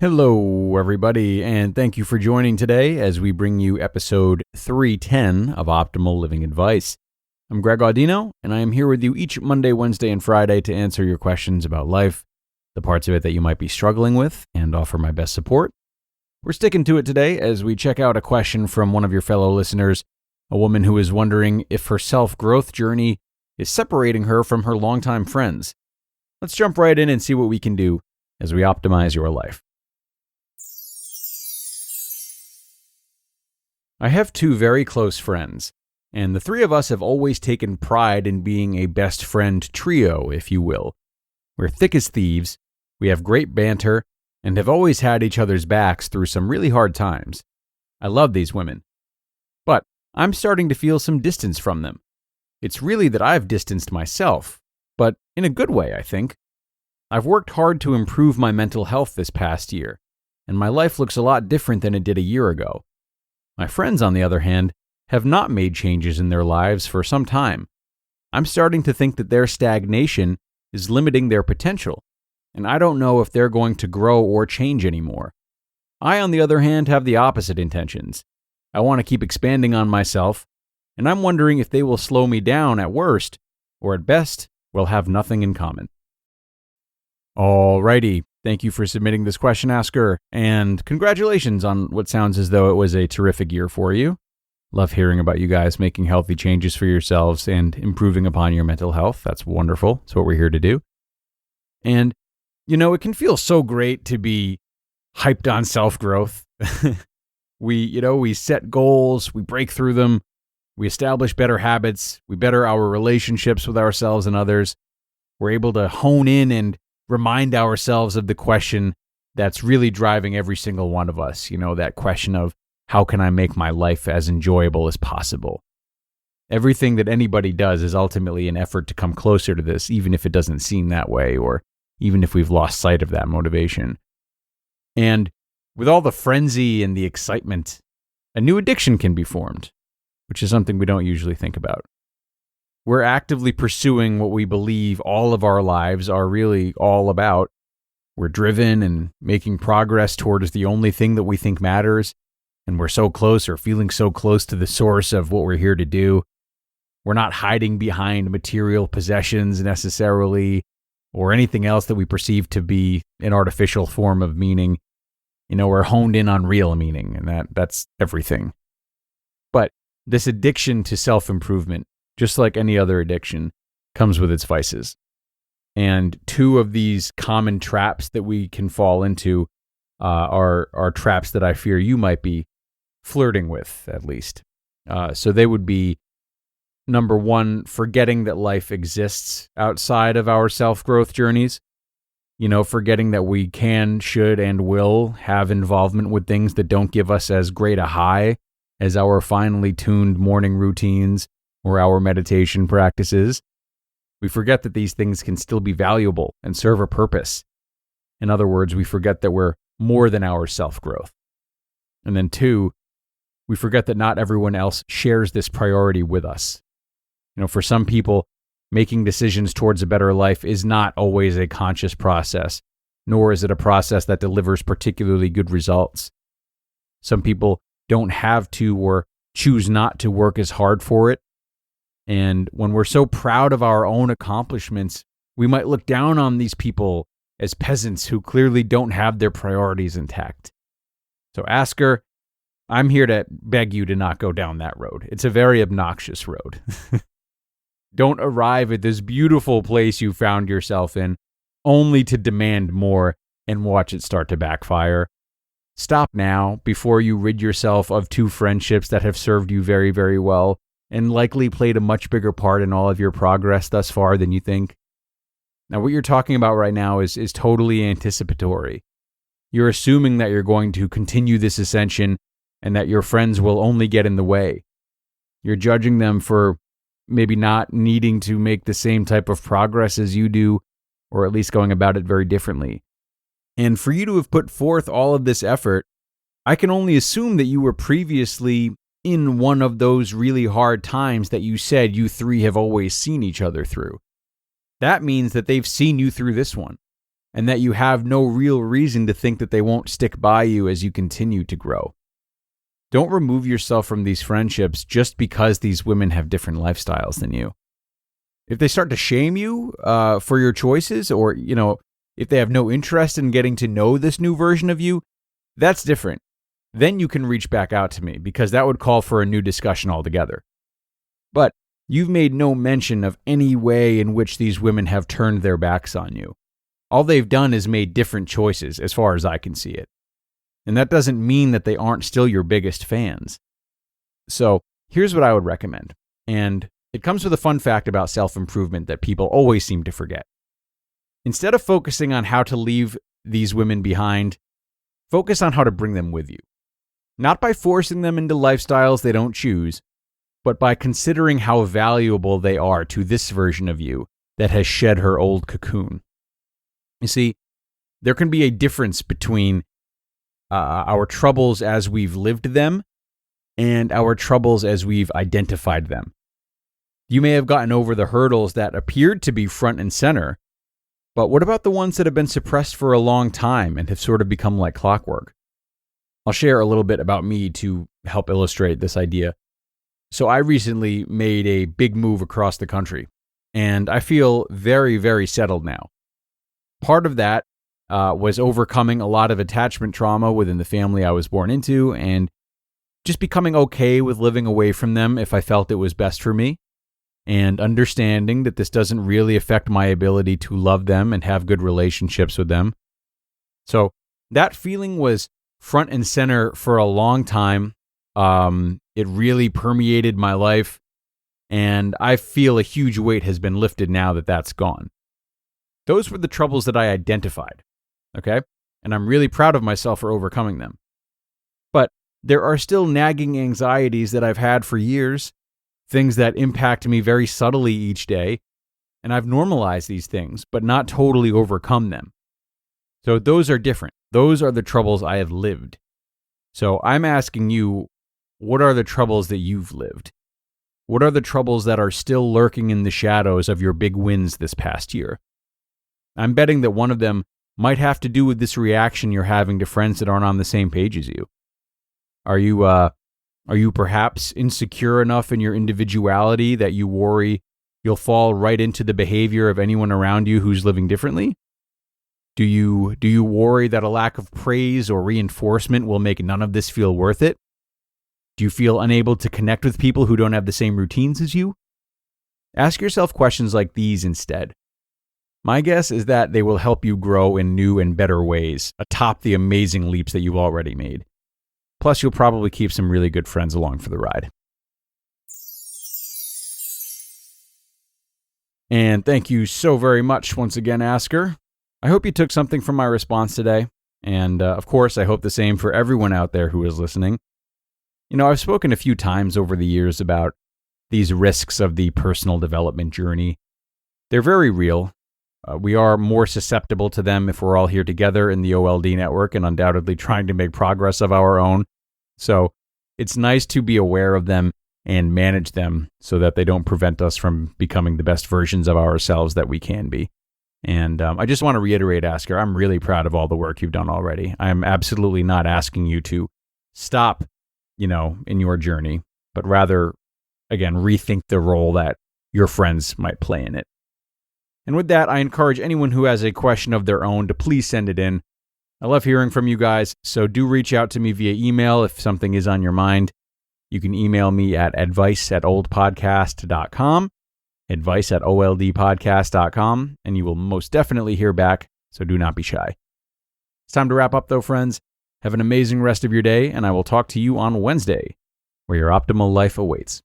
Hello, everybody, and thank you for joining today as we bring you episode 310 of Optimal Living Advice. I'm Greg Audino, and I am here with you each Monday, Wednesday, and Friday to answer your questions about life, the parts of it that you might be struggling with, and offer my best support. We're sticking to it today as we check out a question from one of your fellow listeners, a woman who is wondering if her self-growth journey is separating her from her longtime friends. Let's jump right in and see what we can do as we optimize your life. I have two very close friends, and the three of us have always taken pride in being a best friend trio, if you will. We're thick as thieves, we have great banter, and have always had each other's backs through some really hard times. I love these women. But I'm starting to feel some distance from them. It's really that I've distanced myself, but in a good way, I think. I've worked hard to improve my mental health this past year, and my life looks a lot different than it did a year ago. My friends, on the other hand, have not made changes in their lives for some time. I'm starting to think that their stagnation is limiting their potential, and I don't know if they're going to grow or change anymore. I, on the other hand, have the opposite intentions. I want to keep expanding on myself, and I'm wondering if they will slow me down at worst, or at best, we'll have nothing in common. Alrighty. Thank you for submitting this question, Asker, and congratulations on what sounds as though it was a terrific year for you. Love hearing about you guys making healthy changes for yourselves and improving upon your mental health. That's wonderful. That's what we're here to do. And, it can feel so great to be hyped on self-growth. We set goals, we break through them, we establish better habits, we better our relationships with ourselves and others. We're able to hone in and remind ourselves of the question that's really driving every single one of us. That question of how can I make my life as enjoyable as possible? Everything that anybody does is ultimately an effort to come closer to this, even if it doesn't seem that way, or even if we've lost sight of that motivation. And with all the frenzy and the excitement, a new addiction can be formed, which is something we don't usually think about. We're actively pursuing what we believe all of our lives are really all about. We're driven and making progress towards the only thing that we think matters, and we're so close or feeling so close to the source of what we're here to do. We're not hiding behind material possessions necessarily, or anything else that we perceive to be an artificial form of meaning. We're honed in on real meaning, and that's everything. But this addiction to self-improvement, just like any other addiction, comes with its vices. And two of these common traps that we can fall into are traps that I fear you might be flirting with, at least. So they would be, number one, forgetting that life exists outside of our self-growth journeys. Forgetting that we can, should, and will have involvement with things that don't give us as great a high as our finely tuned morning routines or our meditation practices. We forget that these things can still be valuable and serve a purpose. In other words, we forget that we're more than our self-growth. And then two, we forget that not everyone else shares this priority with us. For some people, making decisions towards a better life is not always a conscious process, nor is it a process that delivers particularly good results. Some people don't have to or choose not to work as hard for it. And when we're so proud of our own accomplishments, we might look down on these people as peasants who clearly don't have their priorities intact. So Asker, I'm here to beg you to not go down that road. It's a very obnoxious road. Don't arrive at this beautiful place you found yourself in only to demand more and watch it start to backfire. Stop now before you rid yourself of two friendships that have served you very, very well and likely played a much bigger part in all of your progress thus far than you think. Now, what you're talking about right now is totally anticipatory. You're assuming that you're going to continue this ascension and that your friends will only get in the way. You're judging them for maybe not needing to make the same type of progress as you do, or at least going about it very differently. And for you to have put forth all of this effort, I can only assume that you were previously in one of those really hard times that you said you three have always seen each other through. That means that they've seen you through this one. and that you have no real reason to think that they won't stick by you as you continue to grow. Don't remove yourself from these friendships just because these women have different lifestyles than you. If they start to shame you for your choices, or, if they have no interest in getting to know this new version of you, that's different. Then you can reach back out to me, because that would call for a new discussion altogether. But you've made no mention of any way in which these women have turned their backs on you. All they've done is made different choices, as far as I can see it. And that doesn't mean that they aren't still your biggest fans. So here's what I would recommend. And it comes with a fun fact about self-improvement that people always seem to forget. Instead of focusing on how to leave these women behind, focus on how to bring them with you. Not by forcing them into lifestyles they don't choose, but by considering how valuable they are to this version of you that has shed her old cocoon. You see, there can be a difference between our troubles as we've lived them and our troubles as we've identified them. You may have gotten over the hurdles that appeared to be front and center, but what about the ones that have been suppressed for a long time and have sort of become like clockwork? I'll share a little bit about me to help illustrate this idea. So I recently made a big move across the country, and I feel very, very settled now. Part of that was overcoming a lot of attachment trauma within the family I was born into, and just becoming okay with living away from them if I felt it was best for me, and understanding that this doesn't really affect my ability to love them and have good relationships with them. So that feeling was front and center for a long time. It really permeated my life, and I feel a huge weight has been lifted now that that's gone. Those were the troubles that I identified, okay? And I'm really proud of myself for overcoming them. But there are still nagging anxieties that I've had for years, things that impact me very subtly each day, and I've normalized these things, but not totally overcome them. So those are different. Those are the troubles I have lived. So I'm asking you, what are the troubles that you've lived? What are the troubles that are still lurking in the shadows of your big wins this past year? I'm betting that one of them might have to do with this reaction you're having to friends that aren't on the same page as you. Are you perhaps insecure enough in your individuality that you worry you'll fall right into the behavior of anyone around you who's living differently? Do you worry that a lack of praise or reinforcement will make none of this feel worth it? Do you feel unable to connect with people who don't have the same routines as you? Ask yourself questions like these instead. My guess is that they will help you grow in new and better ways, atop the amazing leaps that you've already made. Plus, you'll probably keep some really good friends along for the ride. And thank you so very much once again, Asker. I hope you took something from my response today. And of course, I hope the same for everyone out there who is listening. I've spoken a few times over the years about these risks of the personal development journey. They're very real. We are more susceptible to them if we're all here together in the OLD network and undoubtedly trying to make progress of our own. So it's nice to be aware of them and manage them so that they don't prevent us from becoming the best versions of ourselves that we can be. And I just want to reiterate, Asker, I'm really proud of all the work you've done already. I'm absolutely not asking you to stop, in your journey, but rather, again, rethink the role that your friends might play in it. And with that, I encourage anyone who has a question of their own to please send it in. I love hearing from you guys, so do reach out to me via email if something is on your mind. You can email me at advice@oldpodcast.com, advice@oldpodcast.com, and you will most definitely hear back, so do not be shy. It's time to wrap up, though, friends. Have an amazing rest of your day, and I will talk to you on Wednesday, where your optimal life awaits.